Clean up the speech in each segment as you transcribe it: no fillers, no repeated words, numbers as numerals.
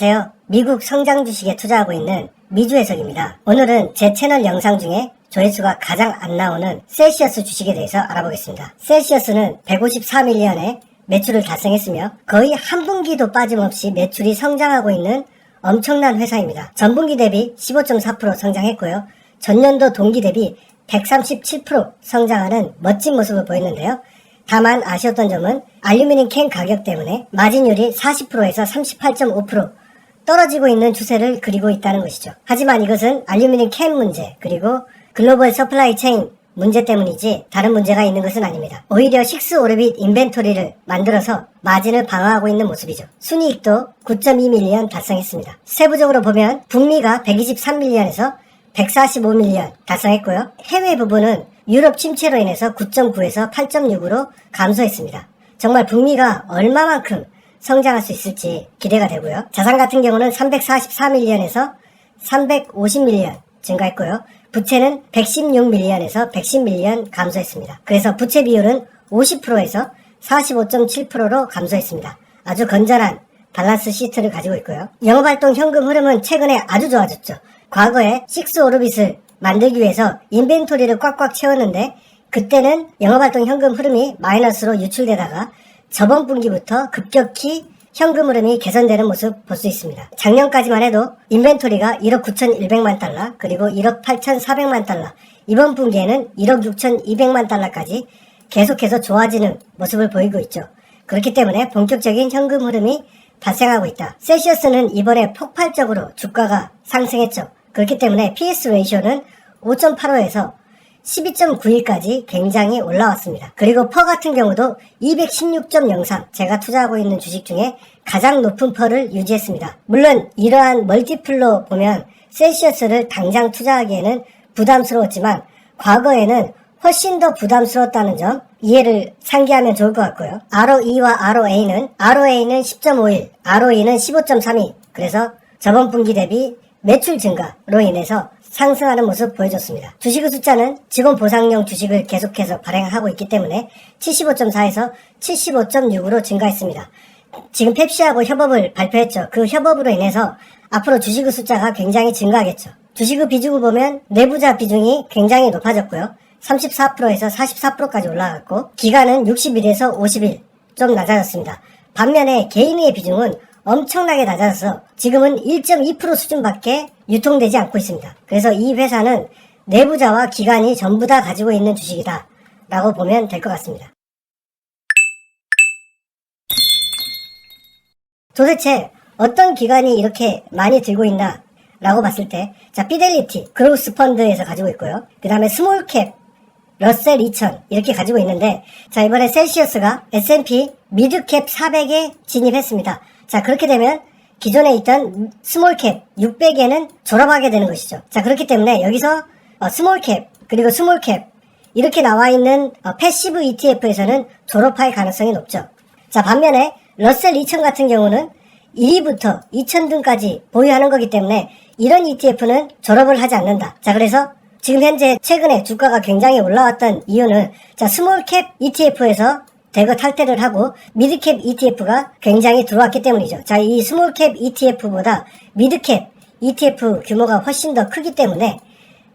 안녕하세요. 미국 성장 주식에 투자하고 있는 미주 해석입니다. 오늘은 제 채널 영상 중에 조회수가 가장 안 나오는 셀시어스 주식에 대해서 알아보겠습니다. 셀시어스는 154밀리언의 매출을 달성했으며 거의 한 분기도 빠짐없이 매출이 성장하고 있는 엄청난 회사입니다. 전분기 대비 15.4% 성장했고요. 전년도 동기 대비 137% 성장하는 멋진 모습을 보였는데요. 다만 아쉬웠던 점은 알루미늄 캔 가격 때문에 마진율이 40%에서 38.5% 떨어지고 있는 추세를 그리고 있다는 것이죠. 하지만 이것은 알루미늄 캔 문제 그리고 글로벌 서플라이 체인 문제 때문이지 다른 문제가 있는 것은 아닙니다. 오히려 식스오르빗 인벤토리를 만들어서 마진을 방어하고 있는 모습이죠. 순이익도 9.2밀리언 달성했습니다. 세부적으로 보면 북미가 123밀리언에서 145밀리언 달성했고요. 해외 부분은 유럽 침체로 인해서 9.9에서 8.6으로 감소했습니다. 정말 북미가 얼마만큼 성장할 수 있을지 기대가 되고요. 자산 같은 경우는 344밀리언에서 350밀리언 증가했고요. 부채는 116밀리언에서 110밀리언 감소했습니다. 그래서 부채 비율은 50%에서 45.7%로 감소했습니다. 아주 건전한 밸런스 시트를 가지고 있고요. 영업활동 현금 흐름은 최근에 아주 좋아졌죠. 과거에 식스오르빗을 만들기 위해서 인벤토리를 꽉꽉 채웠는데 그때는 영업활동 현금 흐름이 마이너스로 유출되다가 저번 분기부터 급격히 현금 흐름이 개선되는 모습 볼 수 있습니다. 작년까지만 해도 인벤토리가 1억 9,100만 달러 그리고 1억 8,400만 달러 이번 분기에는 1억 6,200만 달러까지 계속해서 좋아지는 모습을 보이고 있죠. 그렇기 때문에 본격적인 현금 흐름이 발생하고 있다. 셀시어스는 이번에 폭발적으로 주가가 상승했죠. 그렇기 때문에 PS 레이쇼는 5.85에서 12.91까지 굉장히 올라왔습니다. 그리고 퍼 같은 경우도 216.03 제가 투자하고 있는 주식 중에 가장 높은 퍼를 유지했습니다. 물론 이러한 멀티플로 보면 셀시어스를 당장 투자하기에는 부담스러웠지만 과거에는 훨씬 더 부담스러웠다는 점 이해를 상기하면 좋을 것 같고요. ROE와 ROA는 10.51, ROE는 15.32 그래서 저번 분기 대비 매출 증가로 인해서 상승하는 모습 보여줬습니다. 주식의 숫자는 직원 보상용 주식을 계속해서 발행하고 있기 때문에 75.4에서 75.6으로 증가했습니다. 지금 펩시하고 협업을 발표했죠. 그 협업으로 인해서 앞으로 주식의 숫자가 굉장히 증가하겠죠. 주식의 비중을 보면 내부자 비중이 굉장히 높아졌고요. 34%에서 44%까지 올라갔고 기간은 60일에서 50일 좀 낮아졌습니다. 반면에 개인의 비중은 엄청나게 낮아서 지금은 1.2% 수준밖에 유통되지 않고 있습니다. 그래서 이 회사는 내부자와 기관이 전부 다 가지고 있는 주식이다 라고 보면 될 것 같습니다. 도대체 어떤 기관이 이렇게 많이 들고 있나 라고 봤을 때 자 피델리티, 그로스 펀드에서 가지고 있고요. 그 다음에 스몰캡, 러셀 2000 이렇게 가지고 있는데 자 이번에 셀시어스가 S&P 미드캡 400에 진입했습니다. 자 그렇게 되면 기존에 있던 스몰캡 600에는 졸업하게 되는 것이죠. 자 그렇기 때문에 여기서 스몰캡 그리고 스몰캡 이렇게 나와 있는 패시브 ETF에서는 졸업할 가능성이 높죠. 자 반면에 러셀 2000 같은 경우는 1위부터 2000등까지 보유하는 거기 때문에 이런 ETF는 졸업을 하지 않는다. 자 그래서 지금 현재 최근에 주가가 굉장히 올라왔던 이유는 자 스몰캡 ETF에서 대거 탈퇴를 하고 미드캡 ETF가 굉장히 들어왔기 때문이죠. 자, 이 스몰캡 ETF보다 미드캡 ETF 규모가 훨씬 더 크기 때문에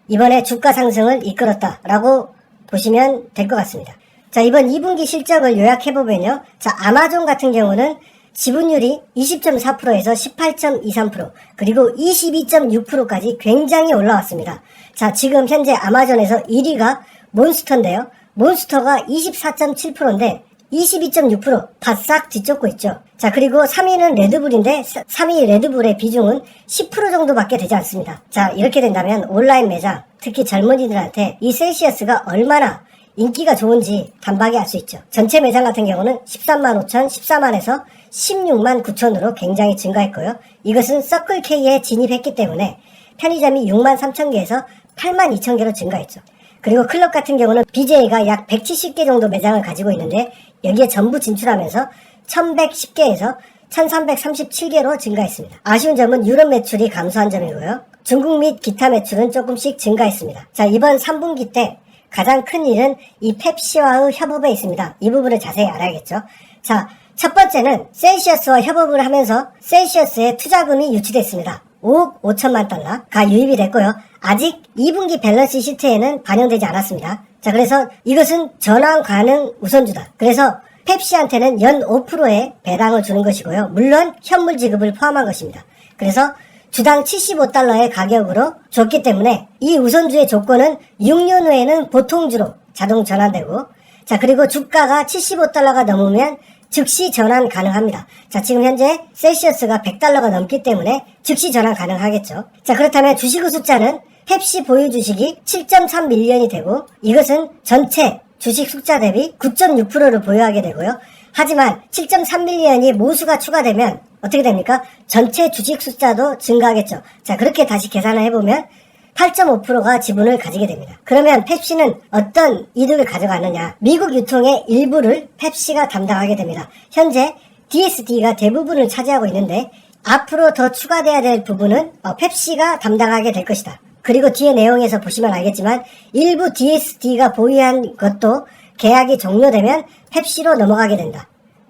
이번에 주가 상승을 이끌었다라고 보시면 될 것 같습니다. 자, 이번 2분기 실적을 요약해보면요. 자, 아마존 같은 경우는 지분율이 20.4%에서 18.23% 그리고 22.6%까지 굉장히 올라왔습니다. 자, 지금 현재 아마존에서 1위가 몬스터인데요. 몬스터가 24.7%인데 22.6% 바싹 뒤쫓고 있죠. 자 그리고 3위는 레드불인데 3위 레드불의 비중은 10% 정도밖에 되지 않습니다. 자 이렇게 된다면 온라인 매장 특히 젊은이들한테 이 셀시어스가 얼마나 인기가 좋은지 단박에 알 수 있죠. 전체 매장 같은 경우는 13만 5천, 14만에서 16만 9천으로 굉장히 증가했고요. 이것은 서클K에 진입했기 때문에 편의점이 6만 3천 개에서 8만 2천 개로 증가했죠. 그리고 클럽 같은 경우는 BJ가 약 170개 정도 매장을 가지고 있는데 여기에 전부 진출하면서 1110개에서 1337개로 증가했습니다. 아쉬운 점은 유럽 매출이 감소한 점이고요. 중국 및 기타 매출은 조금씩 증가했습니다. 자 이번 3분기 때 가장 큰 일은 이 펩시와의 협업에 있습니다. 이 부분을 자세히 알아야겠죠. 자 첫 번째는 셀시어스와 협업을 하면서 셀시어스의 투자금이 유치됐습니다. 5억 5천만 달러가 유입이 됐고요. 아직 2분기 밸런스 시트에는 반영되지 않았습니다. 자, 그래서 이것은 전환 가능 우선주다. 그래서 펩시한테는 연 5%의 배당을 주는 것이고요. 물론 현물 지급을 포함한 것입니다. 그래서 주당 75달러의 가격으로 줬기 때문에 이 우선주의 조건은 6년 후에는 보통주로 자동 전환되고, 자, 그리고 주가가 75달러가 넘으면 즉시 전환 가능합니다. 자, 지금 현재 셀시어스가 100달러가 넘기 때문에 즉시 전환 가능하겠죠. 자, 그렇다면 주식 숫자는 펩시 보유 주식이 7.3밀리언이 되고, 이것은 전체 주식 숫자 대비 9.6%를 보유하게 되고요. 하지만 7.3밀리언이 모수가 추가되면 어떻게 됩니까? 전체 주식 숫자도 증가하겠죠. 자, 그렇게 다시 계산을 해보면 8.5%가 지분을 가지게 됩니다. 그러면 펩시는 어떤 이득을 가져가느냐? 미국 유통의 일부를 펩시가 담당하게 됩니다. 현재 DSD가 대부분을 차지하고 있는데 앞으로 더 추가돼야 될 부분은 펩시가 담당하게 될 것이다. 그리고 뒤에 내용에서 보시면 알겠지만 일부 DSD가 보유한 것도 계약이 종료되면 펩시로 넘어가게 된다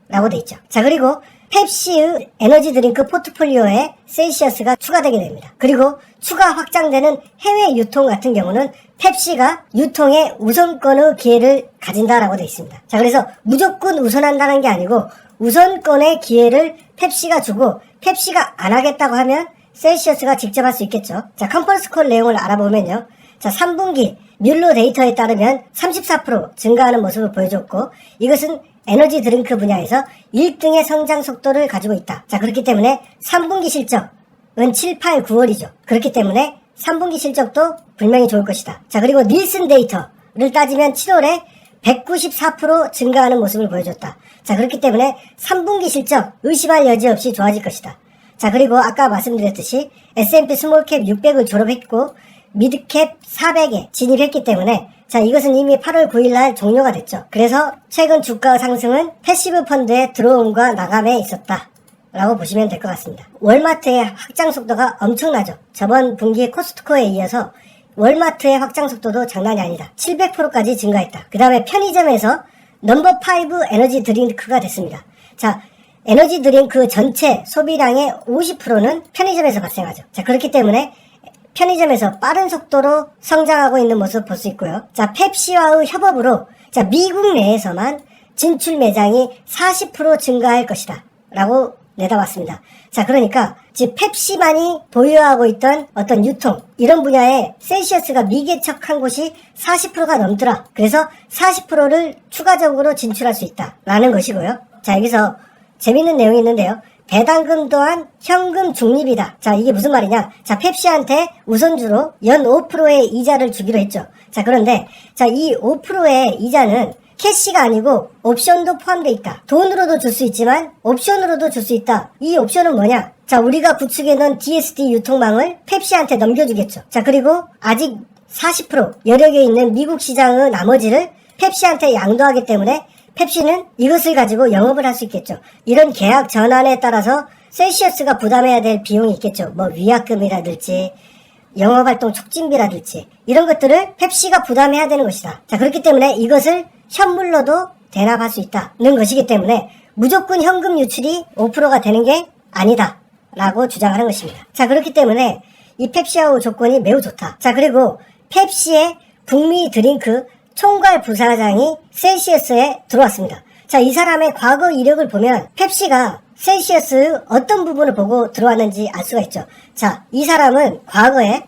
라고 돼 있죠. 자, 그리고 펩시의 에너지 드링크 포트폴리오에 셀시어스가 추가되게 됩니다. 그리고 추가 확장되는 해외 유통 같은 경우는 펩시가 유통의 우선권의 기회를 가진다라고 되어 있습니다. 자, 그래서 무조건 우선한다는 게 아니고 우선권의 기회를 펩시가 주고 펩시가 안 하겠다고 하면 셀시어스가 직접 할 수 있겠죠. 자, 컨퍼런스 콜 내용을 알아보면요. 자, 3분기 뮬러 데이터에 따르면 34% 증가하는 모습을 보여줬고, 이것은 에너지 드링크 분야에서 1등의 성장 속도를 가지고 있다. 자, 그렇기 때문에 3분기 실적은 7, 8, 9월이죠. 그렇기 때문에 3분기 실적도 분명히 좋을 것이다. 자, 그리고 닐슨 데이터를 따지면 7월에 194% 증가하는 모습을 보여줬다. 자, 그렇기 때문에 3분기 실적 의심할 여지 없이 좋아질 것이다. 자, 그리고 아까 말씀드렸듯이 S&P 스몰캡 600을 졸업했고 미드캡 400에 진입했기 때문에, 자, 이것은 이미 8월 9일날 종료가 됐죠. 그래서 최근 주가 상승은 패시브 펀드의 들어옴과 나감에 있었다 라고 보시면 될 것 같습니다. 월마트의 확장 속도가 엄청나죠. 저번 분기 코스트코에 이어서 월마트의 확장 속도도 장난이 아니다. 700%까지 증가했다. 그 다음에 편의점에서 넘버 5 에너지 드링크가 됐습니다. 자, 에너지 드링크 전체 소비량의 50%는 편의점에서 발생하죠. 자, 그렇기 때문에 편의점에서 빠른 속도로 성장하고 있는 모습 볼 수 있고요. 자, 펩시와의 협업으로, 자, 미국 내에서만 진출 매장이 40% 증가할 것이다 라고 내다봤습니다. 자, 그러니까 지금 펩시만이 보유하고 있던 어떤 유통, 이런 분야에 셀시어스가 미개척한 곳이 40%가 넘더라. 그래서 40%를 추가적으로 진출할 수 있다 라는 것이고요. 자, 여기서 재밌는 내용이 있는데요. 배당금 또한 현금 중립이다. 자, 이게 무슨 말이냐? 자, 펩시한테 우선주로 연 5%의 이자를 주기로 했죠. 자, 그런데 자, 이 5%의 이자는 캐시가 아니고 옵션도 포함되어 있다. 돈으로도 줄 수 있지만 옵션으로도 줄 수 있다. 이 옵션은 뭐냐? 자, 우리가 구축해 놓은 DSD 유통망을 펩시한테 넘겨주겠죠. 자, 그리고 아직 40% 여력에 있는 미국 시장의 나머지를 펩시한테 양도하기 때문에 펩시는 이것을 가지고 영업을 할 수 있겠죠. 이런 계약 전환에 따라서 셀시어스가 부담해야 될 비용이 있겠죠. 뭐 위약금이라든지 영업활동 촉진비라든지 이런 것들을 펩시가 부담해야 되는 것이다. 자, 그렇기 때문에 이것을 현물로도 대납할 수 있다는 것이기 때문에 무조건 현금 유출이 5%가 되는 게 아니다 라고 주장하는 것입니다. 자, 그렇기 때문에 이 펩시와의 조건이 매우 좋다. 자, 그리고 펩시의 북미 드링크 총괄 부사장이 셀시어스에 들어왔습니다. 자, 이 사람의 과거 이력을 보면 펩시가 셀시어스의 어떤 부분을 보고 들어왔는지 알 수가 있죠. 자, 이 사람은 과거에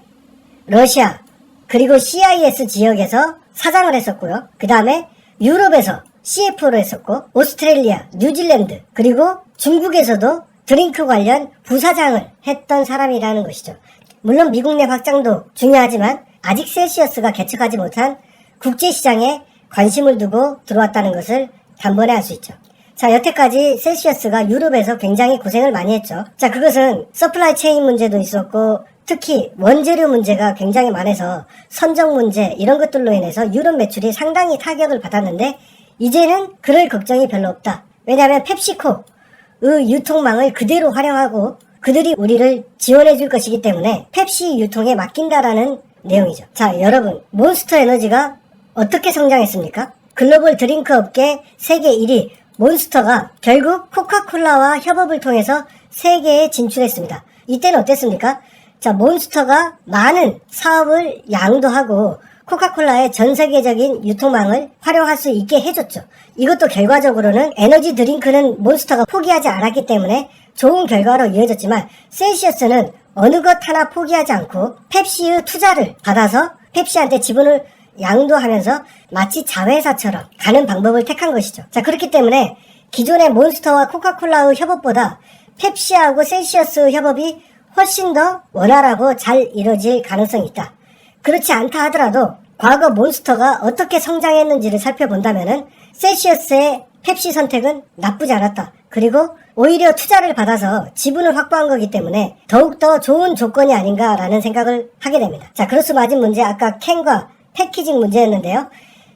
러시아 그리고 CIS 지역에서 사장을 했었고요. 그 다음에 유럽에서 CFO로 했었고, 오스트레일리아, 뉴질랜드, 그리고 중국에서도 드링크 관련 부사장을 했던 사람이라는 것이죠. 물론 미국 내 확장도 중요하지만 아직 셀시어스가 개척하지 못한 국제시장에 관심을 두고 들어왔다는 것을 단번에 알 수 있죠. 자, 여태까지 셀시어스가 유럽에서 굉장히 고생을 많이 했죠. 자, 그것은 서플라이 체인 문제도 있었고 특히 원재료 문제가 굉장히 많아서 선정 문제 이런 것들로 인해서 유럽 매출이 상당히 타격을 받았는데 이제는 그럴 걱정이 별로 없다. 왜냐하면 펩시코의 유통망을 그대로 활용하고 그들이 우리를 지원해 줄 것이기 때문에 펩시 유통에 맡긴다라는 내용이죠. 자, 여러분, 몬스터 에너지가 어떻게 성장했습니까? 글로벌 드링크 업계 세계 1위 몬스터가 결국 코카콜라와 협업을 통해서 세계에 진출했습니다. 이때는 어땠습니까? 자, 몬스터가 많은 사업을 양도하고 코카콜라의 전 세계적인 유통망을 활용할 수 있게 해줬죠. 이것도 결과적으로는 에너지 드링크는 몬스터가 포기하지 않았기 때문에 좋은 결과로 이어졌지만, 셀시어스는 어느 것 하나 포기하지 않고 펩시의 투자를 받아서 펩시한테 지분을 양도하면서 마치 자회사처럼 가는 방법을 택한 것이죠. 자, 그렇기 때문에 기존의 몬스터와 코카콜라의 협업보다 펩시하고 셀시어스의 협업이 훨씬 더 원활하고 잘 이루어질 가능성이 있다. 그렇지 않다 하더라도 과거 몬스터가 어떻게 성장했는지를 살펴본다면은 셀시어스의 펩시 선택은 나쁘지 않았다. 그리고 오히려 투자를 받아서 지분을 확보한 거기 때문에 더욱더 좋은 조건이 아닌가라는 생각을 하게 됩니다. 자, 그로스 맞은 문제, 아까 캔과 패키징 문제였는데요.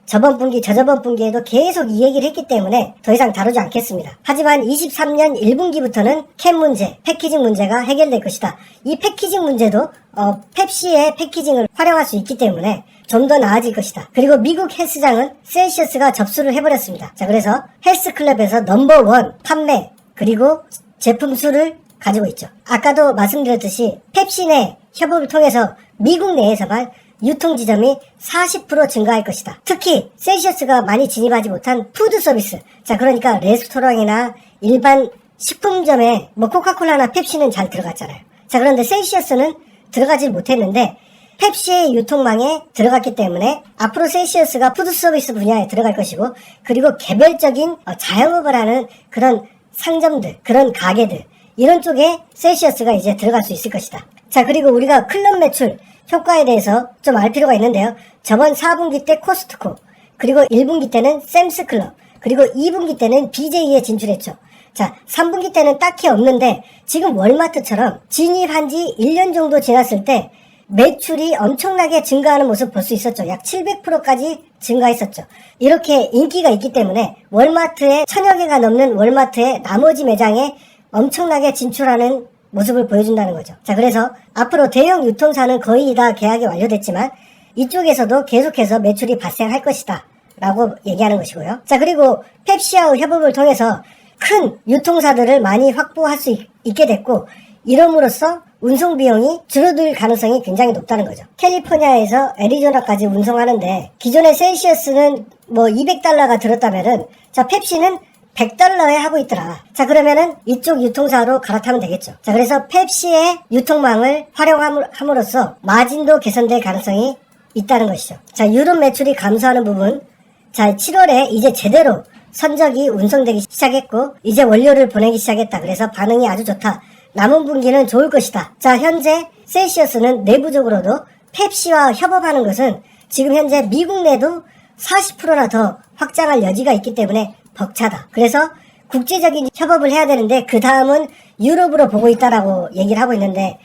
저번 분기, 저저번 분기에도 계속 이 얘기를 했기 때문에 더 이상 다루지 않겠습니다. 하지만 23년 1분기부터는 캔 문제, 패키징 문제가 해결될 것이다. 이 패키징 문제도 펩시의 패키징을 활용할 수 있기 때문에 좀 더 나아질 것이다. 그리고 미국 헬스장은 셀시어스가 접수를 해버렸습니다. 자, 그래서 헬스클럽에서 넘버원 판매 그리고 제품 수를 가지고 있죠. 아까도 말씀드렸듯이 펩시 내 협업을 통해서 미국 내에서만 유통 지점이 40% 증가할 것이다. 특히 셀시어스가 많이 진입하지 못한 푸드 서비스, 자, 그러니까 레스토랑이나 일반 식품점에 코카콜라나 펩시는 잘 들어갔잖아요. 자, 그런데 셀시어스는 들어가지 못했는데 펩시의 유통망에 들어갔기 때문에 앞으로 셀시어스가 푸드 서비스 분야에 들어갈 것이고, 그리고 개별적인 자영업을 하는 그런 상점들, 그런 가게들, 이런 쪽에 셀시어스가 이제 들어갈 수 있을 것이다. 자, 그리고 우리가 클럽 매출 효과에 대해서 좀 알 필요가 있는데요. 저번 4분기 때 코스트코, 그리고 1분기 때는 샘스클럽, 그리고 2분기 때는 BJ에 진출했죠. 자, 3분기 때는 딱히 없는데 지금 월마트처럼 진입한 지 1년 정도 지났을 때 매출이 엄청나게 증가하는 모습 볼 수 있었죠. 약 700%까지 증가했었죠. 이렇게 인기가 있기 때문에 월마트에 1000여 개가 넘는 월마트의 나머지 매장에 엄청나게 진출하는 모습을 보여준다는 거죠. 자, 그래서 앞으로 대형 유통사는 거의 다 계약이 완료됐지만 이쪽에서도 계속해서 매출이 발생할 것이다 라고 얘기하는 것이고요. 자, 그리고 펩시와의 협업을 통해서 큰 유통사들을 많이 확보할 수 있게 됐고, 이럼으로써 운송 비용이 줄어들 가능성이 굉장히 높다는 거죠. 캘리포니아에서 애리조나까지 운송하는데 기존의 셀시어스는 200달러가 들었다면은, 자, 펩시는 100달러에 하고 있더라. 자, 그러면은 이쪽 유통사로 갈아타면 되겠죠. 자, 그래서 펩시의 유통망을 활용함으로써 마진도 개선될 가능성이 있다는 것이죠. 자, 유럽 매출이 감소하는 부분, 자, 7월에 이제 제대로 선적이 운송되기 시작했고 이제 원료를 보내기 시작했다. 그래서 반응이 아주 좋다. 남은 분기는 좋을 것이다. 자, 현재 셀시어스는 내부적으로도 펩시와 협업하는 것은 지금 현재 미국 내도 40%나 더 확장할 여지가 있기 때문에 벅차다. 그래서 국제적인 협업을 해야 되는데 그 다음은 유럽으로 보고 있다라고 얘기를 하고 있는데,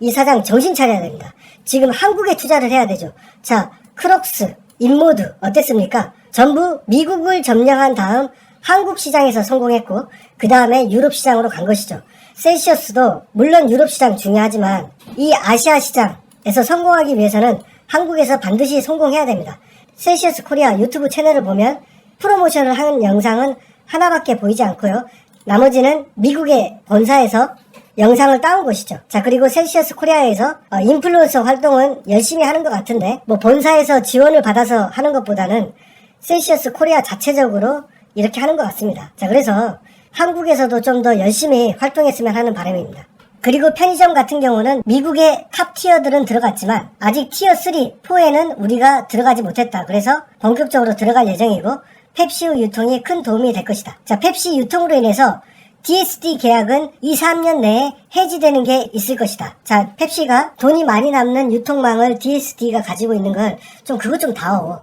이 사장 정신 차려야 됩니다. 지금 한국에 투자를 해야 되죠. 자, 크록스, 인모드 어땠습니까? 전부 미국을 점령한 다음 한국 시장에서 성공했고 그 다음에 유럽 시장으로 간 것이죠. 셀시어스도 물론 유럽 시장 중요하지만 이 아시아 시장에서 성공하기 위해서는 한국에서 반드시 성공해야 됩니다. 셀시어스 코리아 유튜브 채널을 보면 프로모션을 하는 영상은 하나밖에 보이지 않고요. 나머지는 미국의 본사에서 영상을 따온 것이죠. 자, 그리고 셀시어스 코리아에서 인플루언서 활동은 열심히 하는 것 같은데 본사에서 지원을 받아서 하는 것보다는 셀시어스 코리아 자체적으로 이렇게 하는 것 같습니다. 자, 그래서 한국에서도 좀 더 열심히 활동했으면 하는 바람입니다. 그리고 편의점 같은 경우는 미국의 탑 티어들은 들어갔지만 아직 티어 3, 4에는 우리가 들어가지 못했다. 그래서 본격적으로 들어갈 예정이고 펩시의 유통이 큰 도움이 될 것이다. 자, 펩시 유통으로 인해서 DSD 계약은 2, 3년 내에 해지되는 게 있을 것이다. 자, 펩시가 돈이 많이 남는 유통망을 DSD가 가지고 있는 걸 그것 좀 다오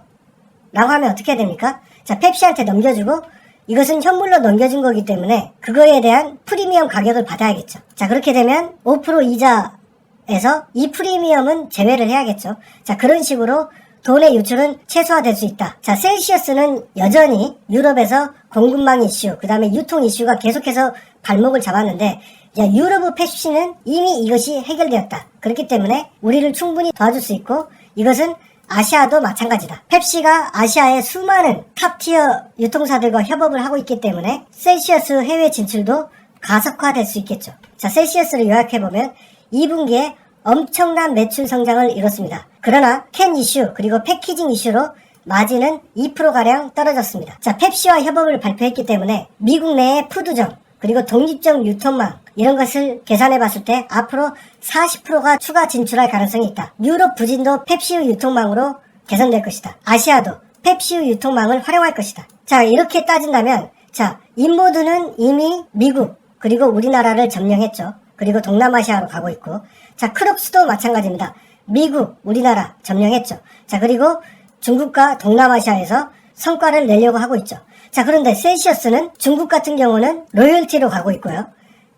라고 하면 어떻게 해야 됩니까? 자, 펩시한테 넘겨주고 이것은 현물로 넘겨준 거기 때문에 그거에 대한 프리미엄 가격을 받아야겠죠. 자, 그렇게 되면 5% 이자에서 이 프리미엄은 제외를 해야겠죠. 자, 그런 식으로 돈의 유출은 최소화될 수 있다. 자, 셀시어스는 여전히 유럽에서 공급망 이슈, 그 다음에 유통 이슈가 계속해서 발목을 잡았는데, 유럽의 펩시는 이미 이것이 해결되었다. 그렇기 때문에 우리를 충분히 도와줄 수 있고, 이것은 아시아도 마찬가지다. 펩시가 아시아의 수많은 탑티어 유통사들과 협업을 하고 있기 때문에 셀시어스 해외 진출도 가속화될 수 있겠죠. 자, 셀시어스를 요약해보면 2분기에 엄청난 매출 성장을 이뤘습니다. 그러나 캔 이슈 그리고 패키징 이슈로 마진은 2%가량 떨어졌습니다. 자, 펩시와 협업을 발표했기 때문에 미국 내의 푸드점 그리고 독립적 유통망 이런 것을 계산해 봤을 때 앞으로 40%가 추가 진출할 가능성이 있다. 유럽 부진도 펩시우 유통망으로 개선될 것이다. 아시아도 펩시우 유통망을 활용할 것이다. 자, 이렇게 따진다면 자, 인모드는 이미 미국 그리고 우리나라를 점령했죠. 그리고 동남아시아로 가고 있고 자, 크록스도 마찬가지입니다. 미국, 우리나라 점령했죠. 자, 그리고 중국과 동남아시아에서 성과를 내려고 하고 있죠. 자, 그런데 셀시어스는 중국 같은 경우는 로열티로 가고 있고요.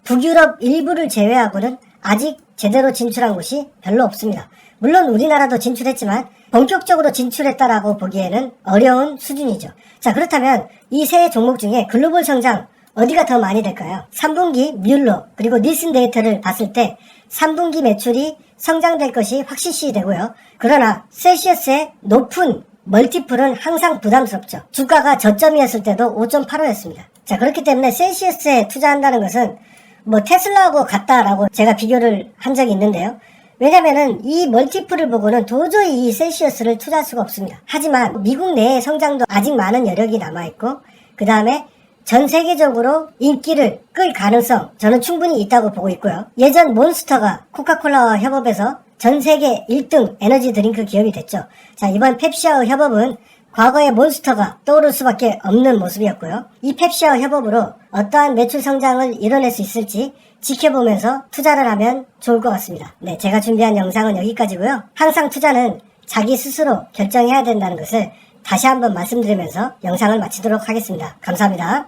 북유럽 일부를 제외하고는 아직 제대로 진출한 곳이 별로 없습니다. 물론 우리나라도 진출했지만 본격적으로 진출했다라고 보기에는 어려운 수준이죠. 자, 그렇다면 이 세 종목 중에 글로벌 성장 어디가 더 많이 될까요? 3분기 뮬러 그리고 닐슨 데이터를 봤을 때 3분기 매출이 성장될 것이 확실시 되고요. 그러나 셀시어스의 높은 멀티플은 항상 부담스럽죠. 주가가 저점이었을 때도 5.85였습니다. 자, 그렇기 때문에 셀시어스에 투자한다는 것은 뭐 테슬라하고 같다라고 제가 비교를 한 적이 있는데요. 왜냐면은 이 멀티플을 보고는 도저히 이 셀시어스를 투자할 수가 없습니다. 하지만 미국 내의 성장도 아직 많은 여력이 남아있고 그 다음에 전 세계적으로 인기를 끌 가능성 저는 충분히 있다고 보고 있고요. 예전 몬스터가 코카콜라와 협업해서 전 세계 1등 에너지 드링크 기업이 됐죠. 자, 이번 펩시와 협업은 과거의 몬스터가 떠오를 수밖에 없는 모습이었고요. 이 펩시와 협업으로 어떠한 매출 성장을 이뤄낼 수 있을지 지켜보면서 투자를 하면 좋을 것 같습니다. 네, 제가 준비한 영상은 여기까지고요. 항상 투자는 자기 스스로 결정해야 된다는 것을 다시 한번 말씀드리면서 영상을 마치도록 하겠습니다. 감사합니다.